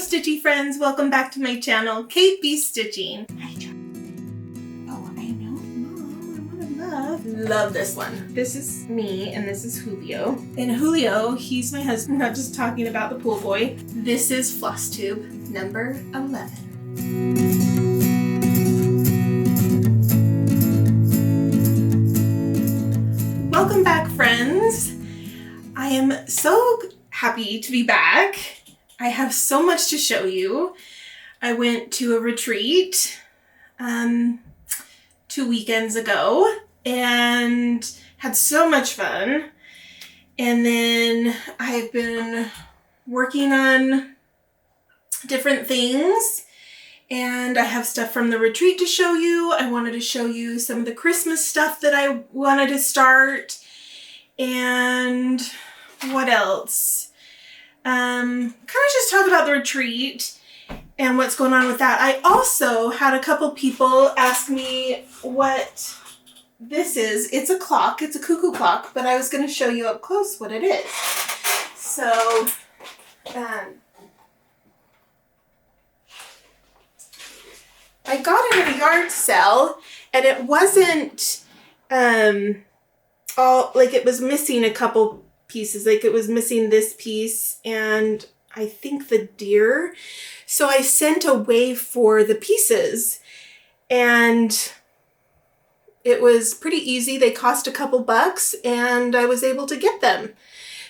Stitchy Friends, welcome back to my channel, Kate B. Stitching. Hi, oh, I know, Mom, I wanna love this one. This is me and this is Julio. And Julio, he's my husband, not just talking about the pool boy. This is Flosstube number 11. Welcome back, friends. I am so happy to be back. I have so much to show you. I went to a retreat 2 weekends ago and had so much fun. And then I've been working on different things and I have stuff from the retreat to show you. I wanted to show you some of the Christmas stuff that I wanted to start. And what else? Kind of just talk about the retreat and what's going on with that. I also had a couple people ask me what this is. It's a clock. It's a cuckoo clock, but I was going to show you up close what it is. So, I got it at a yard sale, and it wasn't all, like, it was missing a couple pieces. Like, it was missing this piece and I think the deer. So I sent away for the pieces and it was pretty easy. They cost a couple bucks and I was able to get them.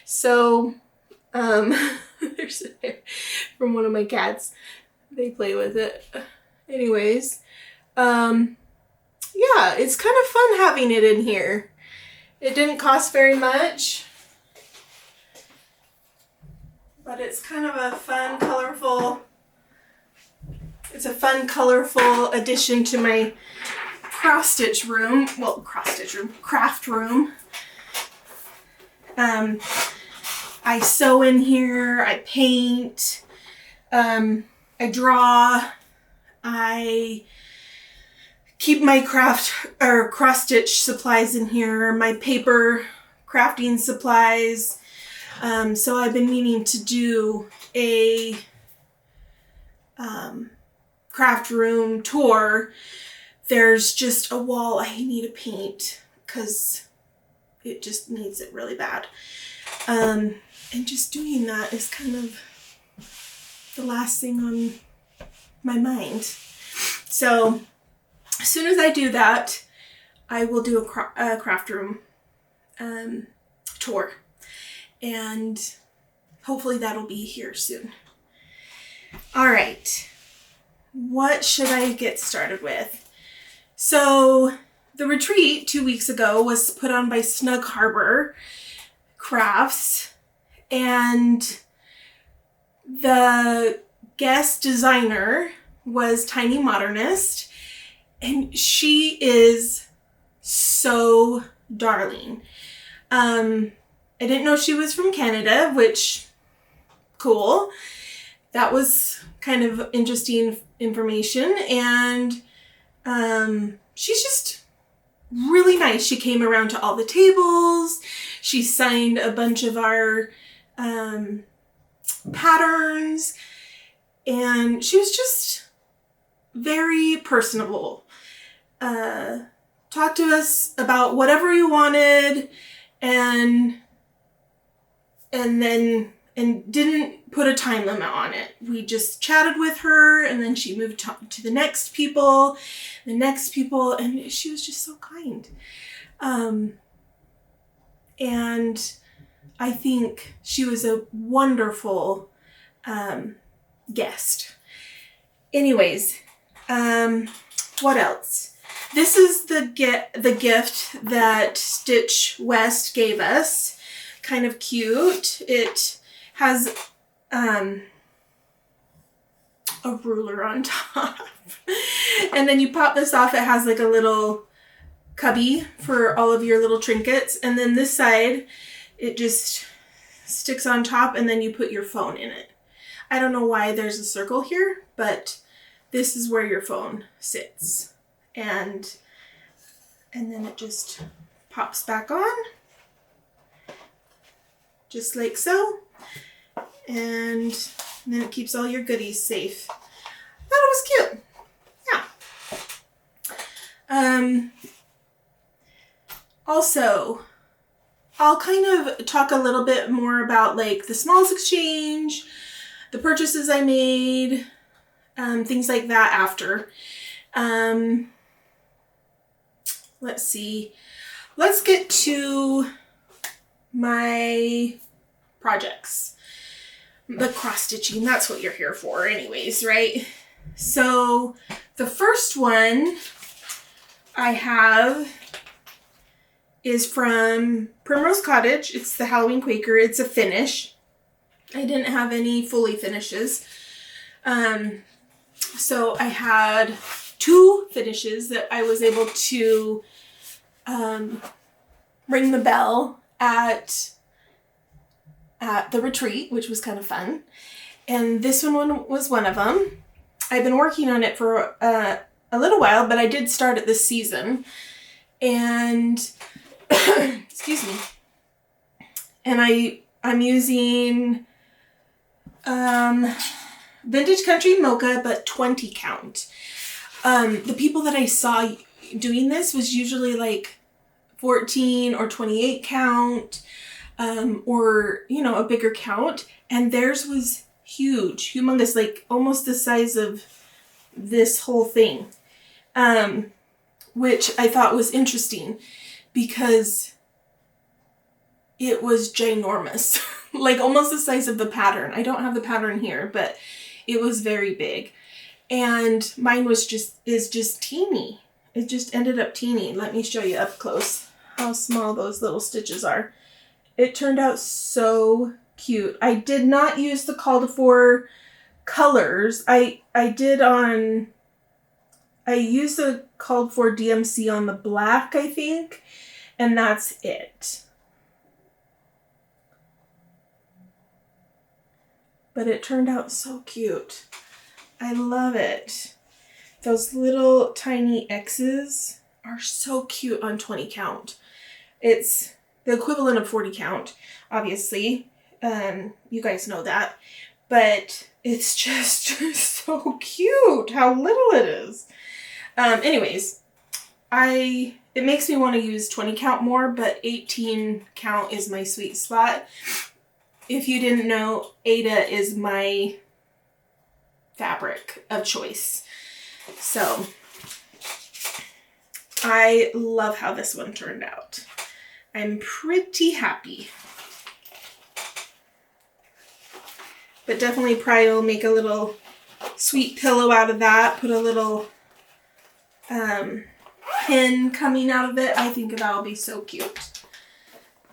So there's a hair from one of my cats. They play with it. Anyways, yeah, it's kind of fun having it in here. It didn't cost very much, but it's kind of a fun, colorful, it's a fun, colorful addition to my craft room. I sew in here, I paint, I draw, I keep my cross stitch supplies in here, my paper crafting supplies. So I've been meaning to do a craft room tour. There's just a wall I need to paint because it just needs it really bad. And just doing that is kind of the last thing on my mind. So as soon as I do that, I will do a craft room tour. And hopefully that'll be here soon. All right, what should I get started with? So the retreat 2 weeks ago was put on by Snug Harbor Crafts, and the guest designer was Tiny Modernist, and she is so darling. I didn't know she was from Canada, which, cool. That was kind of interesting information. And she's just really nice. She came around to all the tables. She signed a bunch of our patterns. And she was just very personable. Talked to us about whatever we wanted and didn't put a time limit on it. We just chatted with her and then she moved to the next people, and she was just so kind. And I think she was a wonderful guest. Anyways, what else? This is the gift that Stitch West gave us. Kind of cute. It has a ruler on top. And then you pop this off. It has like a little cubby for all of your little trinkets. And then this side, it just sticks on top and then you put your phone in it. I don't know why there's a circle here, but this is where your phone sits. And then it just pops back on. Just like so. And And then it keeps all your goodies safe. Thought it was cute. Yeah. Also, I'll kind of talk a little bit more about like the smalls exchange, the purchases I made, things like that after. Let's see. Let's get to my projects. The cross stitching, that's what you're here for anyways, right? So the first one I have is from Primrose Cottage. It's the Halloween Quaker. It's a finish. I didn't have any fully finishes. So I had 2 finishes that I was able to ring the bell at the retreat, which was kind of fun. And this one was one of them. I've been working on it for a little while, but I did start it this season. And excuse me. And I'm using Vintage Country Mocha, but 20 count. The people that I saw doing this was usually like 14 or 28 count, or, you know, a bigger count. And theirs was huge, humongous, like almost the size of this whole thing, which I thought was interesting because it was ginormous, like almost the size of the pattern. I don't have the pattern here, but it was very big. And mine is just teeny. It just ended up teeny. Let me show you up close how small those little stitches are. It turned out so cute. I did not use the called for colors. I used the called for DMC on the black, I think, and that's it. But it turned out so cute. I love it. Those little tiny X's are so cute on 20 count. It's the equivalent of 40 count, obviously. You guys know that. But it's just so cute how little it is. Anyways, it makes me want to use 20 count more, but 18 count is my sweet spot. If you didn't know, Ada is my fabric of choice. So I love how this one turned out. I'm pretty happy. But definitely probably will make a little sweet pillow out of that. Put a little pin coming out of it. I think that'll be so cute.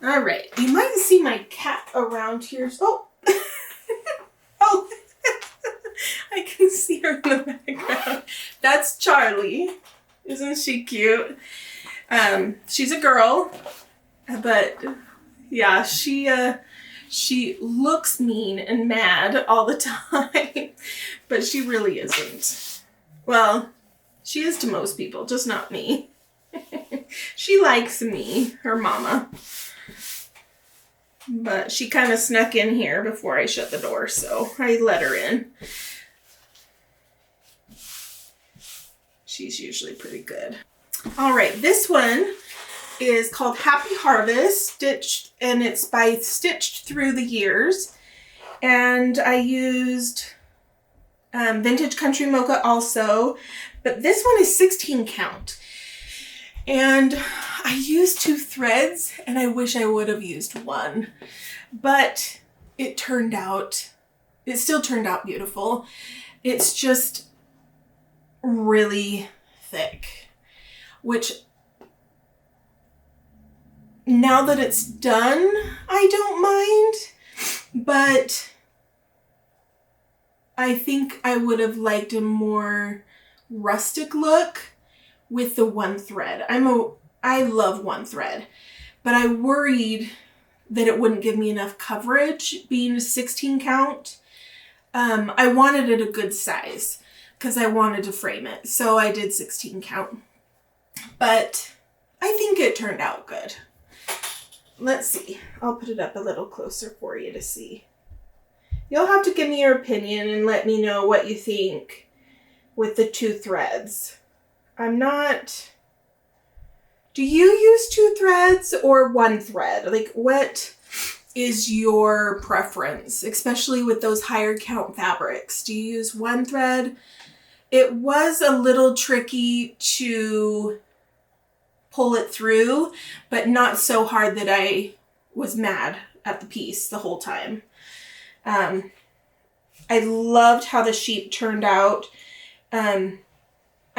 All right. You might see my cat around here. Oh. Oh. I can see her in the background. That's Charlie. Isn't she cute? She's a girl, but yeah, she looks mean and mad all the time, but she really isn't. Well, she is to most people, just not me. She likes me, her mama. But she kind of snuck in here before I shut the door, so I let her in. She's usually pretty good. All right, this one is called Happy Harvest, stitched, and it's by Stitched Through the Years. And I used Vintage Country Mocha also, but this one is 16 count. And I used 2 threads, and I wish I would have used 1, but it still turned out beautiful. It's just really thick, which now that it's done, I don't mind, but I think I would have liked a more rustic look with the 1 thread. I love 1 thread, but I worried that it wouldn't give me enough coverage being a 16 count. I wanted it a good size because I wanted to frame it, so I did 16 count, but I think it turned out good. Let's see. I'll put it up a little closer for you to see. You'll have to give me your opinion and let me know what you think with the 2 threads. I'm not... Do you use 2 threads or 1 thread? Like, what is your preference, especially with those higher count fabrics? Do you use 1 thread? It was a little tricky to pull it through, but not so hard that I was mad at the piece the whole time. I loved how the sheep turned out. I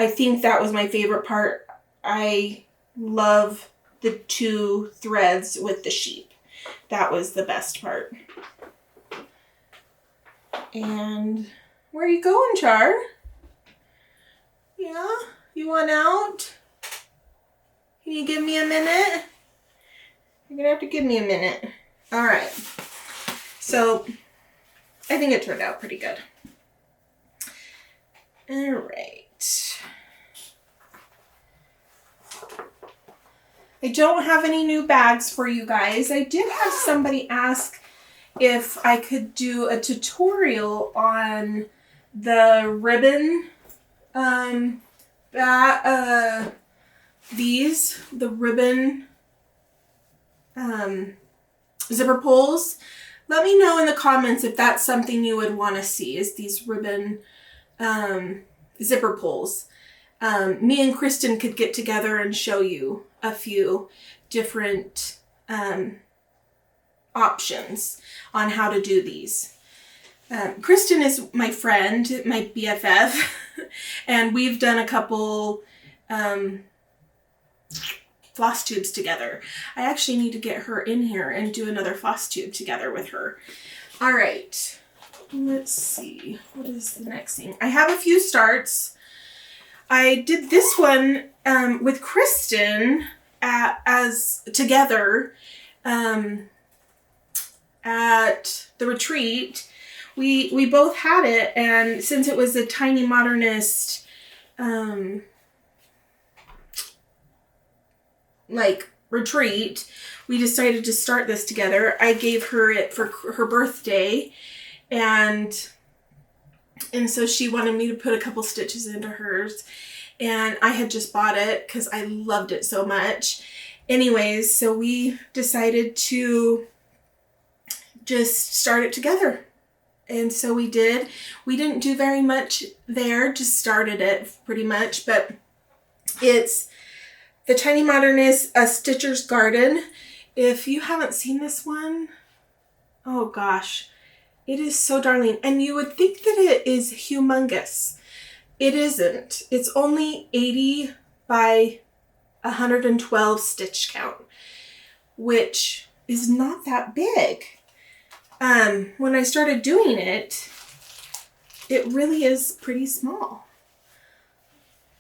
think that was my favorite part. I love the 2 threads with the sheep. That was the best part. And where are you going, Char? Yeah? You want out? Can you give me a minute? You're gonna have to give me a minute. All right. So, I think it turned out pretty good. All right. I don't have any new bags for you guys. I did have somebody ask if I could do a tutorial on the ribbon, the ribbon zipper pulls. Let me know in the comments if that's something you would want to see, is these ribbon zipper pulls. Me and Kristen could get together and show you a few different options on how to do these. Kristen is my friend, my BFF, and we've done a couple floss tubes together. I actually need to get her in here and do another floss tube together with her. All right, let's see. What is the next thing? I have a few starts. I did this one with Kristen as together at the retreat. We both had it, and since it was a tiny modernist like retreat, we decided to start this together. I gave her it for her birthday, and so she wanted me to put a couple stitches into hers, and I had just bought it because I loved it so much. Anyways, so we decided to just start it together. And so we did. We didn't do very much there, just started it pretty much, but it's the Tiny Modernist, A Stitcher's Garden. If you haven't seen this one, oh gosh, it is so darling. And you would think that it is humongous. It isn't. It's only 80 by 112 stitch count, which is not that big. When I started doing it, it really is pretty small.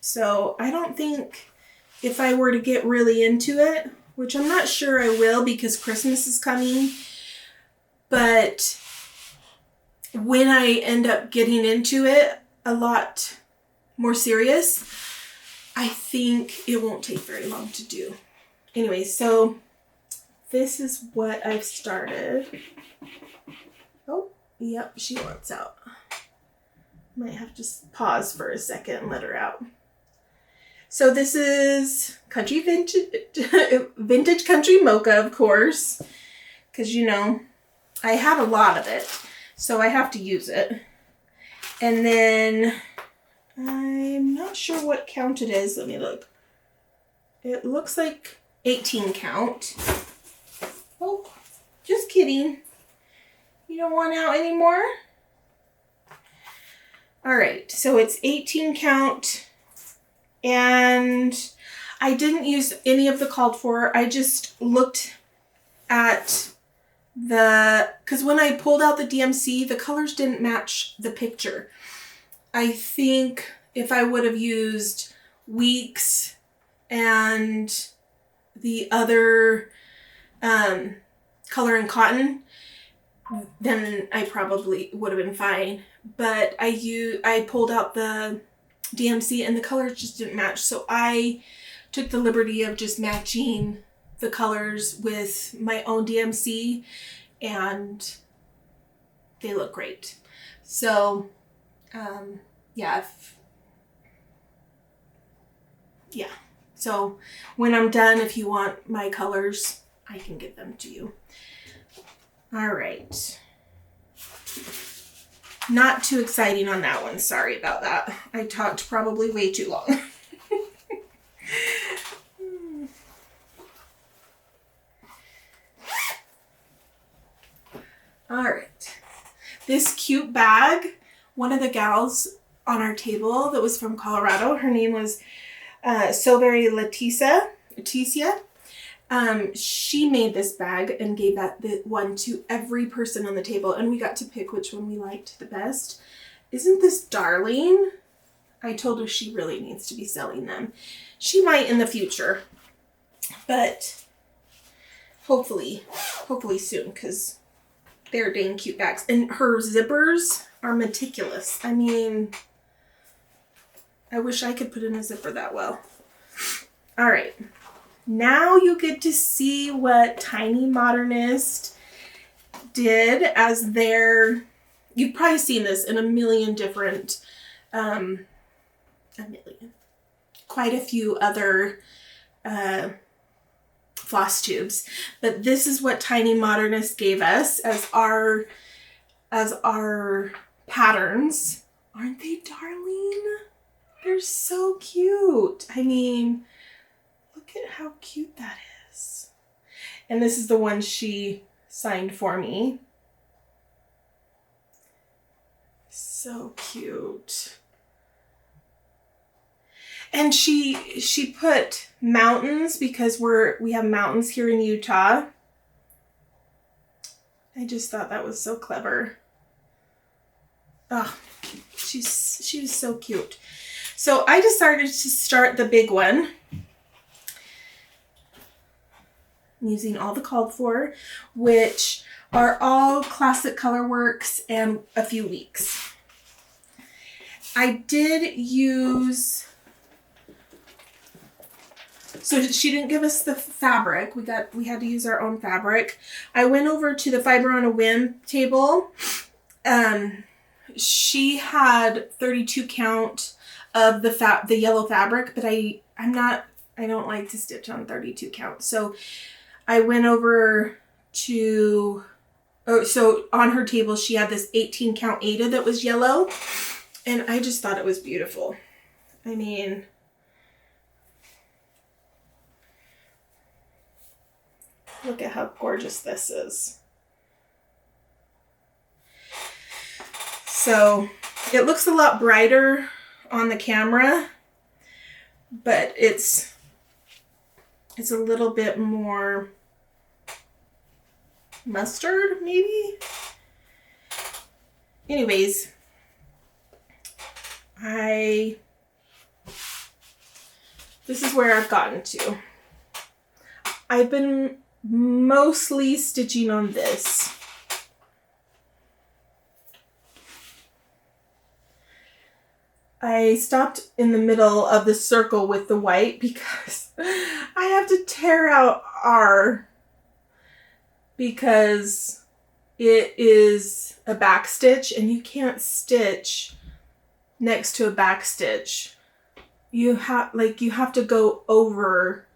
So I don't think if I were to get really into it, which I'm not sure I will because Christmas is coming, but when I end up getting into it a lot more serious, I think it won't take very long to do. Anyway, so this is what I've started. Oh, yep, she wants out. Might have to pause for a second and let her out. So this is country vintage country mocha, of course, because you know I have a lot of it, so I have to use it. And then I'm not sure what count it is. Let me look. It looks like 18 count. Oh, just kidding. You don't want out anymore? All right, so it's 18 count, and I didn't use any of the called for. I just looked at because when I pulled out the DMC, the colors didn't match the picture. I think if I would have used Weeks and the other color and cotton, then I probably would have been fine. But I pulled out the DMC and the colors just didn't match. So I took the liberty of just matching the colors with my own DMC, and they look great. So, yeah. So when I'm done, if you want my colors, I can give them to you. All right. Not too exciting on that one. Sorry about that. I talked probably way too long. All right. This cute bag, one of the gals on our table that was from Colorado, her name was So Very Leticia. She made this bag and gave the one to every person on the table, and we got to pick which one we liked the best. Isn't this darling? I told her she really needs to be selling them. She might in the future, but hopefully soon, because they're dang cute bags. And her zippers are meticulous. I mean, I wish I could put in a zipper that well. All right. Now you get to see what Tiny Modernist did as their, you've probably seen this in a million different, quite a few other floss tubes, but this is what Tiny Modernist gave us as our patterns. Aren't they darling? They're so cute. I mean, look at how cute that is. And this is the one she signed for me. So cute. And she put mountains because we have mountains here in Utah. I just thought that was so clever. Oh, she was so cute. So I decided to start the big one. Using all the called for, which are all Classic Colorworks and a few weeks. I did use, so she didn't give us the fabric. We had to use our own fabric. I went over to the Fiber on a Whim table. She had 32 count of the yellow fabric, but I don't like to stitch on 32 count. So I went over to, so on her table, she had this 18 count Aida that was yellow, and I just thought it was beautiful. I mean, look at how gorgeous this is. So it looks a lot brighter on the camera, but it's a little bit more mustard, maybe? Anyways, this is where I've gotten to. I've been mostly stitching on this. I stopped in the middle of the circle with the white because I have to tear out R because it is a back stitch and you can't stitch next to a back stitch. You have to go over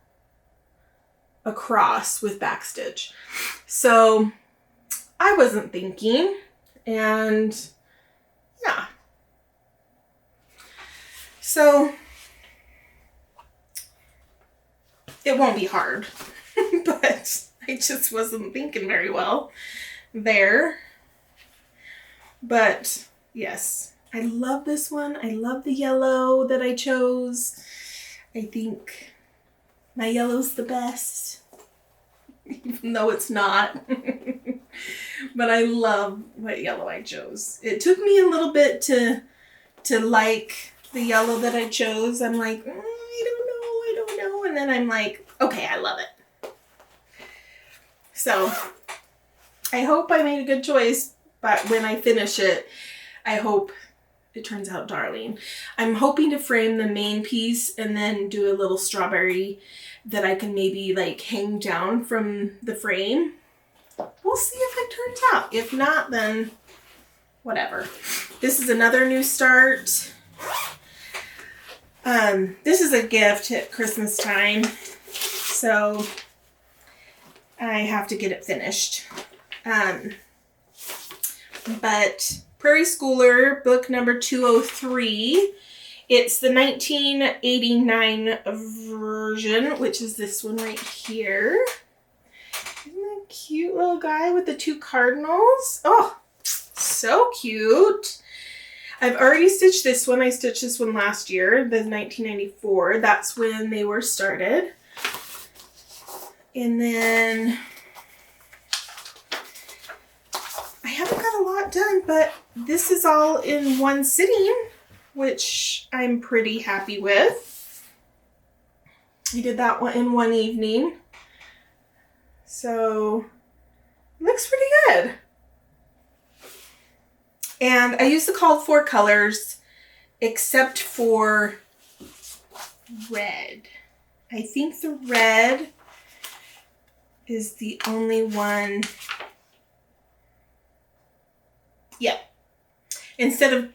across with back stitch. So I wasn't thinking, and yeah. So it won't be hard, but I just wasn't thinking very well there. But yes, I love this one. I love the yellow that I chose. I think my yellow's the best, even though it's not. But I love what yellow I chose. It took me a little bit to like the yellow that I chose. I'm like, I don't know. And then I'm like, okay, I love it. So I hope I made a good choice, but when I finish it, I hope it turns out darling. I'm hoping to frame the main piece and then do a little strawberry that I can maybe like hang down from the frame. We'll see if it turns out. If not, then whatever. This is another new start. This is a gift at Christmas time, so I have to get it finished. But Prairie Schooler, book number 203. It's the 1989 version, which is this one right here. Isn't that a cute little guy with the two cardinals? Oh, so cute. I've already stitched this one. I stitched this one last year, the 1994. That's when they were started. And then I haven't got a lot done, but this is all in one sitting, which I'm pretty happy with. I did that one in one evening. So, looks pretty good. And I used the called for colors, except for red. I think the red is the only one. Yeah. Instead of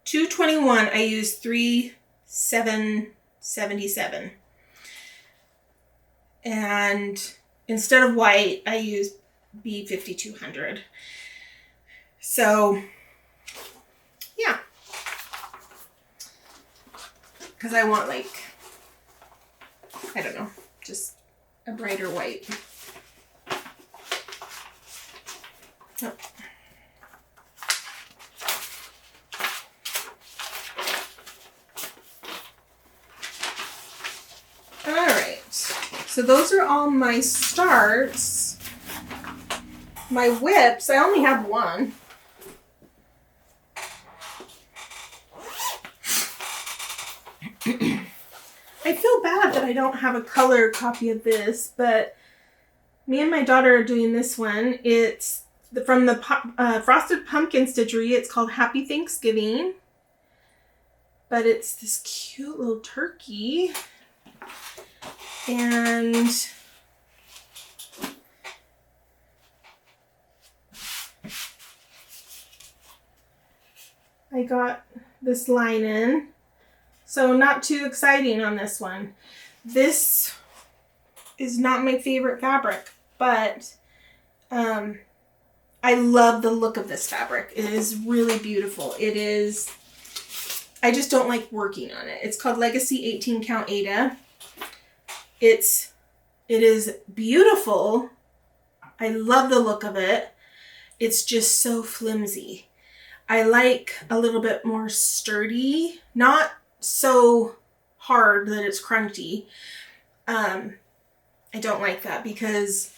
221, I used 3777. And instead of white, I used B5200. So, yeah. Because I want, like, I don't know, just a brighter white. Oh. All right. So those are all my starts. My whips, I only have one. I feel bad that I don't have a color copy of this, but me and my daughter are doing this one. It's from the Frosted Pumpkin Stitchery. It's called Happy Thanksgiving. But it's this cute little turkey. And I got this line in. So not too exciting on this one. This is not my favorite fabric, but I love the look of this fabric. It is really beautiful. It is, I just don't like working on it. It's called Legacy 18 Count Ada. It is beautiful. I love the look of it. It's just so flimsy. I like a little bit more sturdy, not so hard that it's crunchy. I don't like that because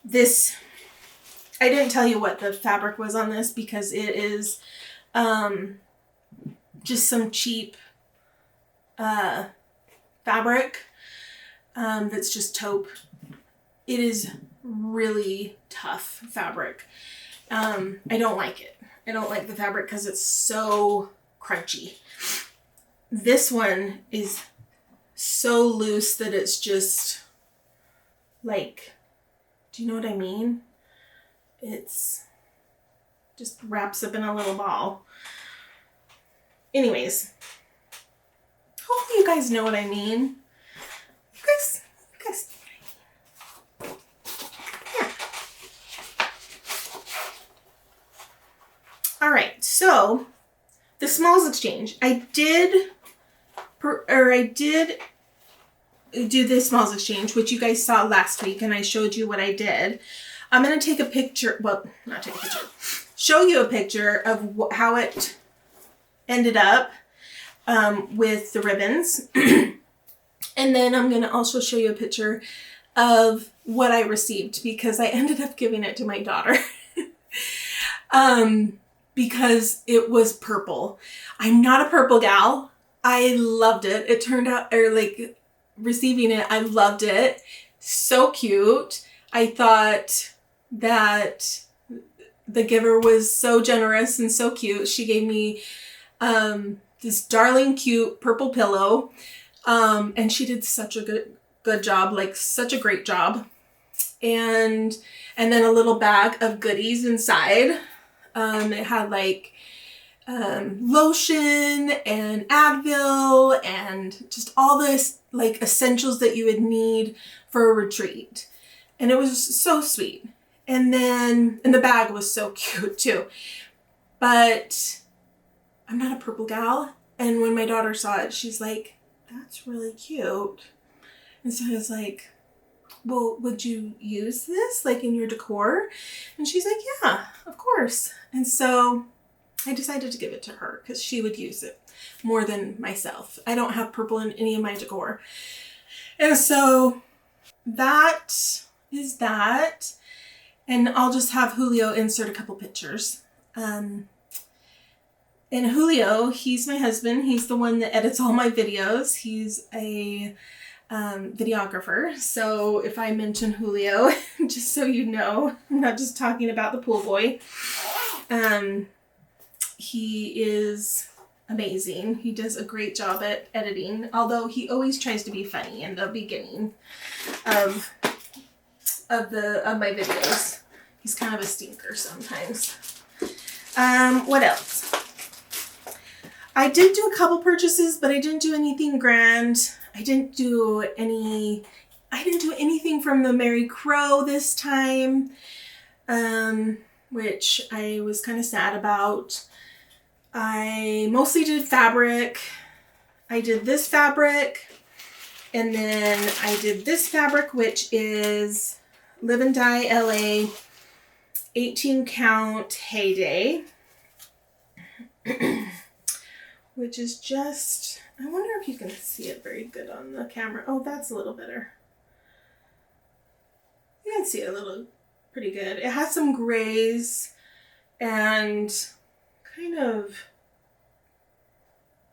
this, I didn't tell you what the fabric was on this because it is just some cheap fabric that's just taupe. It is really tough fabric. I don't like it. I don't like the fabric because it's so crunchy. This one is so loose that it's just like, do you know what I mean? It's just wraps up in a little ball. Anyways, hopefully you guys know what I mean. You guys know what I mean. Yeah. All right, so the smalls exchange. I did do the smalls exchange, which you guys saw last week, and I showed you what I did. I'm going to take a picture, well, not take a picture, show you a picture of how it ended up with the ribbons. And then I'm going to also show you a picture of what I received because I ended up giving it to my daughter. Because it was purple. I'm not a purple gal. I loved it. It turned out, or like receiving it, I loved it. So cute. I thought that the giver was so generous and so cute. She gave me this darling cute purple pillow. And she did such a good job, like such a great job. And then a little bag of goodies inside. It had like lotion and Advil and just all this like essentials that you would need for a retreat. And it was so sweet. And the bag was so cute too. But I'm not a purple gal. And when my daughter saw it, she's like, that's really cute. And so I was like, well, would you use this like in your decor? And she's like, yeah, of course. And so I decided to give it to her because she would use it more than myself. I don't have purple in any of my decor. And so that is that. And I'll just have Julio insert a couple pictures. And Julio, he's my husband. He's the one that edits all my videos. He's a videographer. So if I mention Julio, just so you know, I'm not just talking about the pool boy. He is amazing. He does a great job at editing, although he always tries to be funny in the beginning of my videos. He's kind of a stinker sometimes. What else? I did do a couple purchases, but I didn't do anything grand. I didn't do anything from the Mary Crow this time, which I was kind of sad about. I mostly did fabric. I did this fabric, and then I did this fabric, which is Live and Die LA 18 count Heyday, which is just, I wonder if you can see it very good on the camera. Oh, that's a little better. You can see it a little pretty good. It has some grays and kind of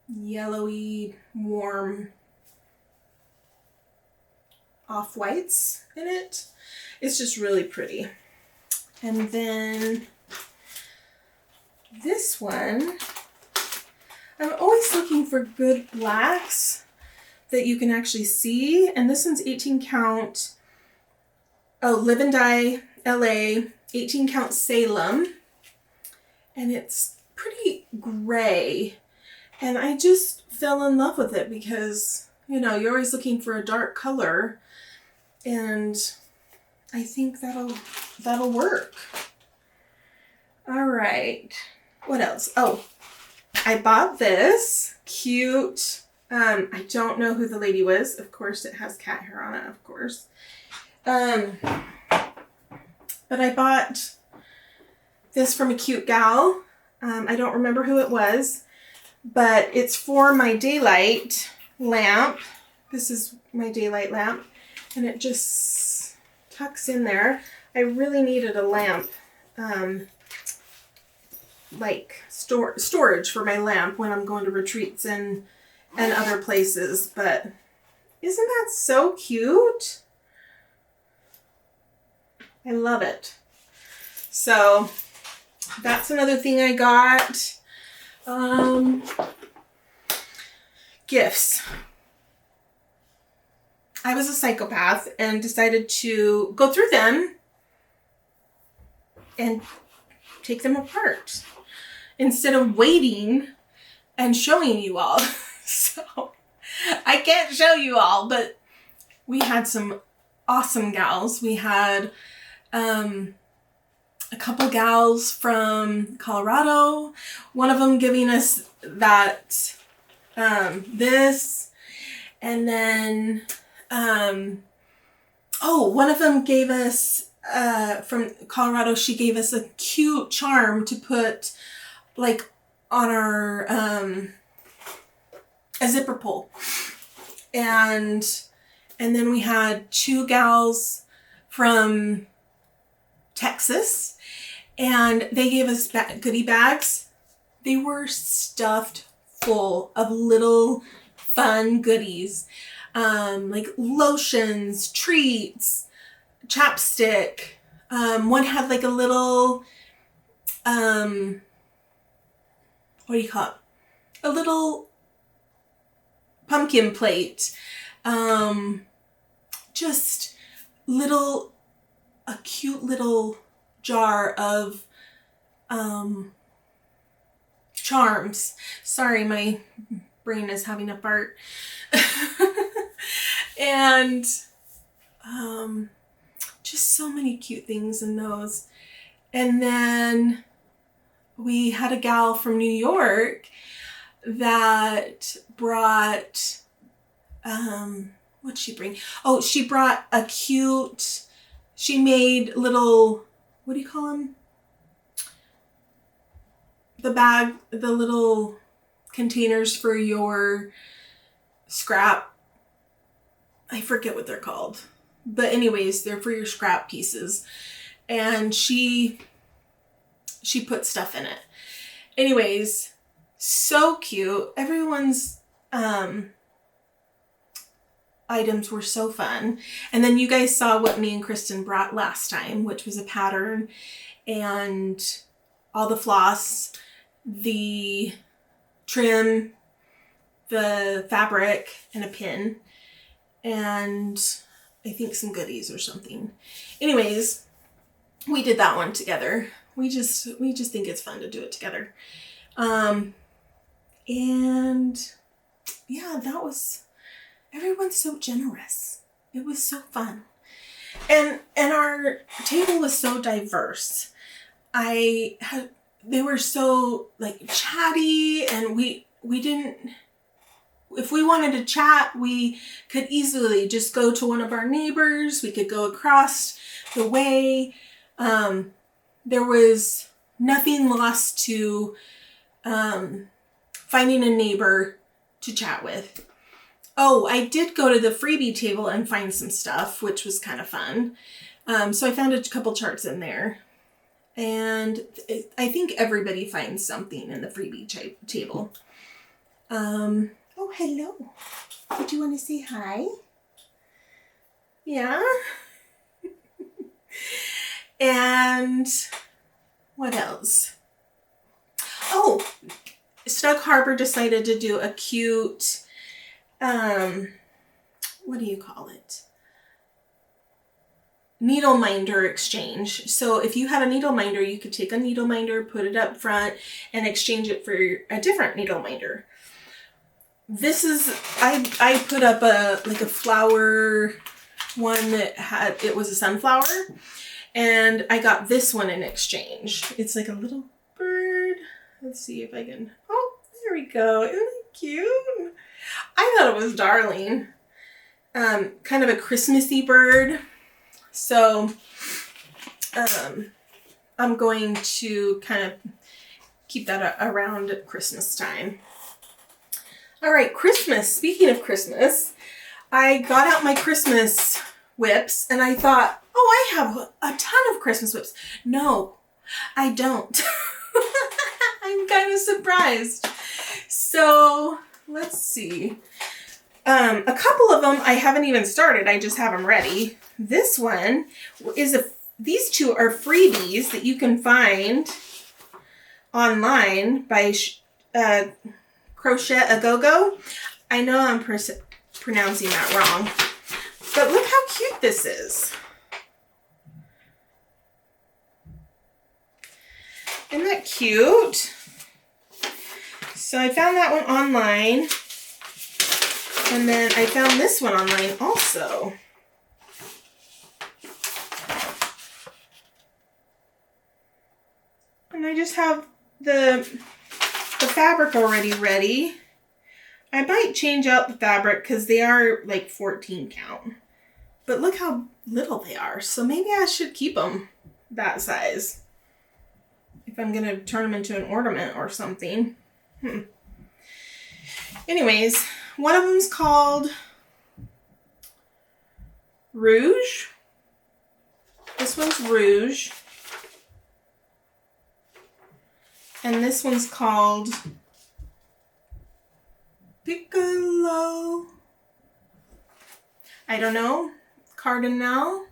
yellowy, warm off-whites in it. It's just really pretty. And then this one, I'm always looking for good blacks that you can actually see. And this one's 18 count, Live and Die LA, 18 count Salem. And it's pretty gray. And I just fell in love with it because, you know, you're always looking for a dark color. And I think that'll work. All right. What else? Oh, I bought this cute, I don't know who the lady was. Of course, it has cat hair on it, of course. But I bought this from a cute gal. I don't remember who it was, but it's for my daylight lamp. This is my daylight lamp, and it just tucks in there. I really needed a lamp, like storage for my lamp when I'm going to retreats and other places. But isn't that so cute? I love it. So that's another thing I got. Gifts. I was a psychopath and decided to go through them and take them apart instead of waiting and showing you all. So I can't show you all, but we had some awesome gals. We had a couple gals from Colorado. One of them giving us that this, and then one of them gave us from Colorado. She gave us a cute charm to put like on our a zipper pull, and then we had two gals from Texas, and they gave us goodie bags. They were stuffed full of little fun goodies, like lotions, treats, chapstick. One had like a little, what do you call it? A little pumpkin plate. Just a cute little jar of charms. Sorry, my brain is having a fart. And just so many cute things in those. And then we had a gal from New York that brought, what'd she bring? Oh, she brought a cute, she made little, what do you call them? The bag, the little containers for your scrap. I forget what they're called. But anyways, they're for your scrap pieces. And she put stuff in it. Anyways, so cute. Everyone's items were so fun. And then you guys saw what me and Kristen brought last time, which was a pattern and all the floss, the trim, the fabric, and a pin. And I think some goodies or something. Anyways, we did that one together. We just think it's fun to do it together. And yeah, everyone's so generous. It was so fun. And our table was so diverse. They were so like chatty, and we didn't, if we wanted to chat, we could easily just go to one of our neighbors. We could go across the way. There was nothing lost to finding a neighbor to chat with. Oh, I did go to the freebie table and find some stuff, which was kind of fun. So I found a couple charts in there. And I think everybody finds something in the freebie table. Oh, hello. Did you want to say hi? Yeah? And what else? Oh, Snug Harbor decided to do a cute, what do you call it? Needle minder exchange. So if you had a needle minder, you could take a needle minder, put it up front, and exchange it for a different needle minder. This is, I put up a flower one that it was a sunflower, and I got this one in exchange. It's like a little bird. Let's see if I can, oh, there we go. Isn't it cute? I thought it was darling. Kind of a Christmassy bird. So, I'm going to kind of keep that around at Christmas time. All right, Christmas. Speaking of Christmas, I got out my Christmas whips and I thought, oh, I have a ton of Christmas whips. No, I don't. I'm kind of surprised. So let's see. A couple of them I haven't even started. I just have them ready. This one is these two are freebies that you can find online by Crochet A Go-Go. I know I'm pronouncing that wrong, but look how cute this is. Isn't that cute? So I found that one online, and then I found this one online also. And I just have the fabric already ready. I might change out the fabric because they are like 14 count. But look how little they are. So maybe I should keep them that size if I'm going to turn them into an ornament or something. Anyways, one of them's called Rouge. This one's Rouge. And this one's called Piccolo. I don't know. Cardinal.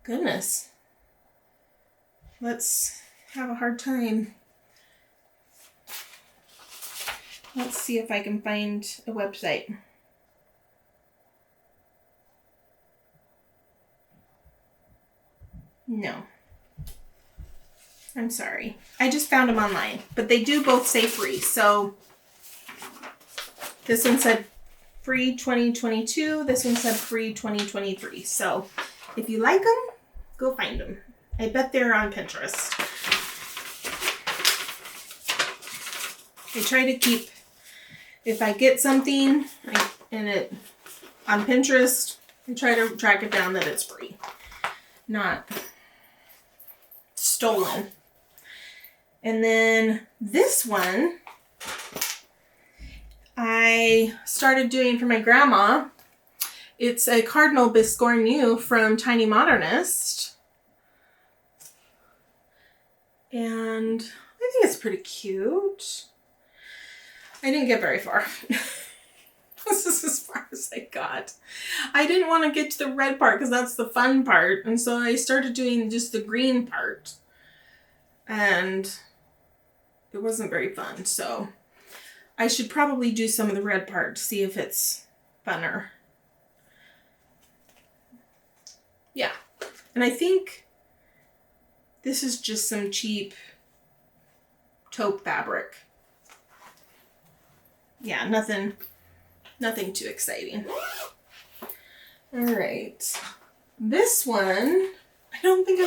Goodness. Let's have a hard time. Let's see if I can find a website. No. I'm sorry. I just found them online, but they do both say free. So this one said free 2022. This one said free 2023. So if you like them, go find them. I bet they're on Pinterest. I try to keep, if I get something on Pinterest, I try to track it down that it's free, not stolen. And then this one, I started doing for my grandma. It's a Cardinal Biscornu from Tiny Modernist. And I think it's pretty cute. I didn't get very far. This is as far as I got. I didn't want to get to the red part because that's the fun part. And so I started doing just the green part. And it wasn't very fun. So I should probably do some of the red part to see if it's funner. Yeah. And I think this is just some cheap taupe fabric. Yeah, nothing too exciting. All right. This one, I don't think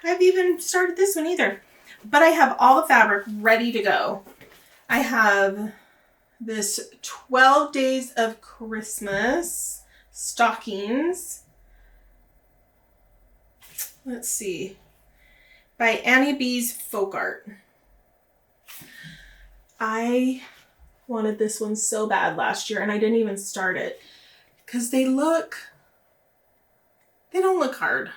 I've even started this one either. But I have all the fabric ready to go. I have this 12 Days of Christmas stockings. Let's see. By Annie B's Folk Art. I wanted this one so bad last year and I didn't even start it because they don't look hard.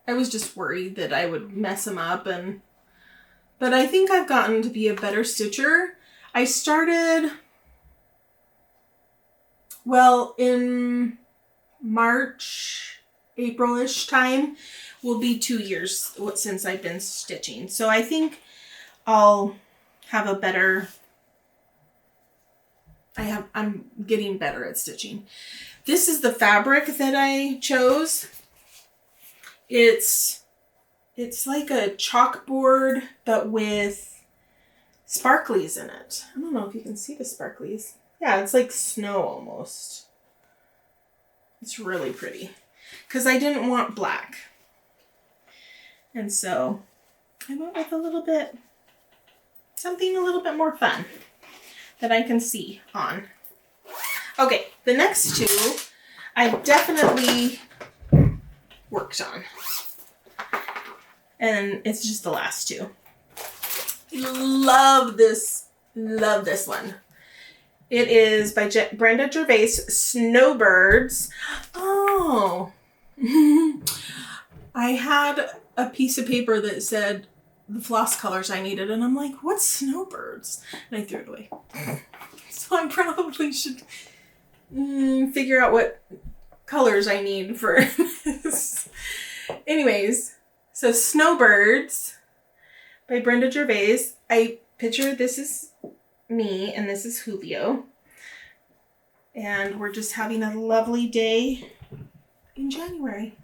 I was just worried that I would mess them up, but I think I've gotten to be a better stitcher. I started, well, in March, April-ish time will be 2 years since I've been stitching. So I think I'll have a better, I'm getting better at stitching. This is the fabric that I chose. It's like a chalkboard, but with sparklies in it. I don't know if you can see the sparklies. Yeah, it's like snow almost. It's really pretty. Because I didn't want black. And so I went with something a little bit more fun that I can see on. Okay, the next two I definitely worked on. And it's just the last two. Love this one. It is by Brenda Gervais, Snowbirds. Oh. I had a piece of paper that said the floss colors I needed, and I'm like, what's Snowbirds? And I threw it away. So I probably should figure out what colors I need for this. Anyways, so Snowbirds by Brenda Gervais. I picture this is me and this is Julio. And we're just having a lovely day in January.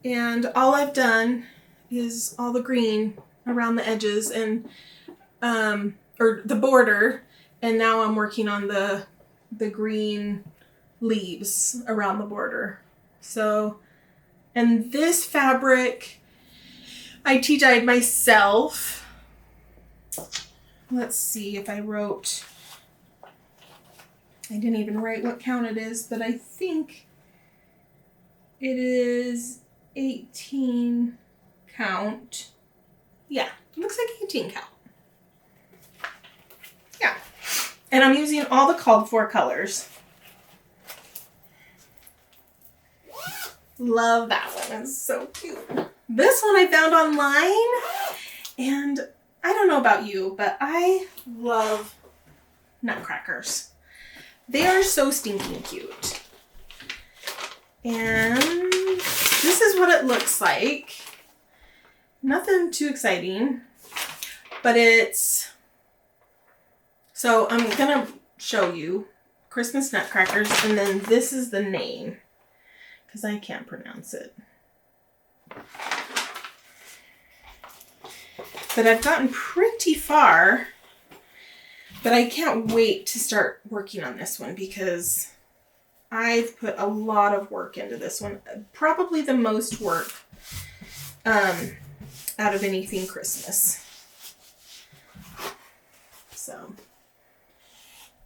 And all I've done is all the green around the edges and or the border, and now I'm working on the green leaves around the border. So, and this fabric I tea-dyed myself. Let's see if I wrote, I didn't even write what count it is, but I think it is 18 count. Yeah, it looks like 18 count. Yeah. And I'm using all the called for colors. Love that one. It's so cute. This one I found online, and I don't know about you, but I love nutcrackers. They are so stinking cute. And this is what it looks like. Nothing too exciting, but it's, so I'm gonna show you Christmas nutcrackers, and then this is the name. because I can't pronounce it. But I've gotten pretty far, but I can't wait to start working on this one because I've put a lot of work into this one. Probably the most work out of anything Christmas. So,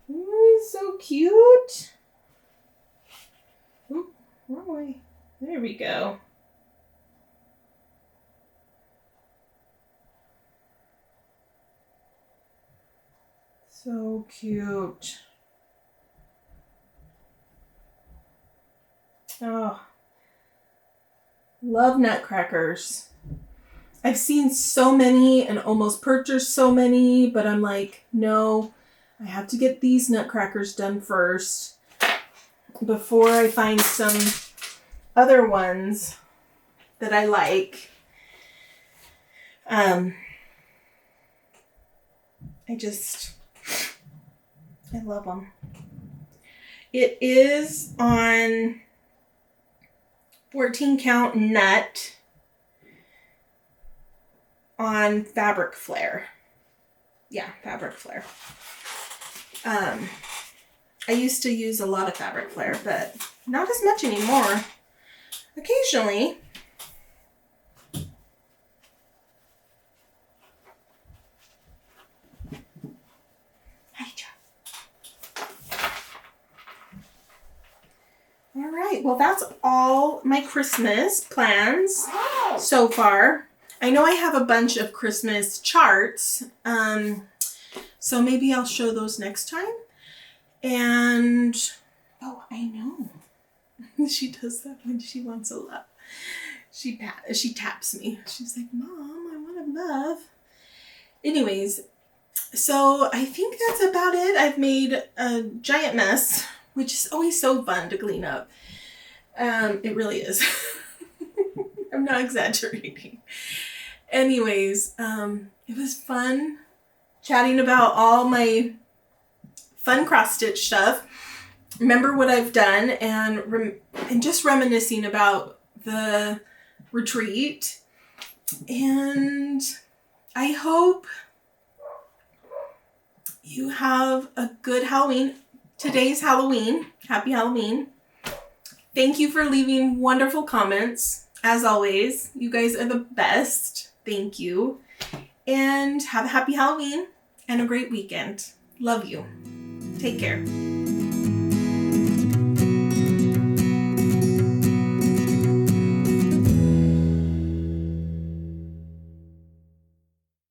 ooh, so cute. Ooh, wrong way. There we go. So cute. Oh, love nutcrackers. I've seen so many and almost purchased so many, but I'm like, no, I have to get these nutcrackers done first before I find some other ones that I like. I love them. It is on 14 count nut on Fabric Flare. Yeah, Fabric Flare. I used to use a lot of Fabric Flare, but not as much anymore. Occasionally. All right, well, that's all my Christmas plans so far. I know I have a bunch of Christmas charts, so maybe I'll show those next time. And, oh, I know. She does that when she wants a love. She taps me. She's like, Mom, I want a love. Anyways, so I think that's about it. I've made a giant mess, which is always so fun to clean up. It really is. I'm not exaggerating. Anyways, it was fun chatting about all my fun cross stitch stuff. Remember what I've done and just reminiscing about the retreat. And I hope you have a good Halloween. Today's Halloween. Happy Halloween. Thank you for leaving wonderful comments. As always, you guys are the best. Thank you. And have a happy Halloween and a great weekend. Love you. Take care.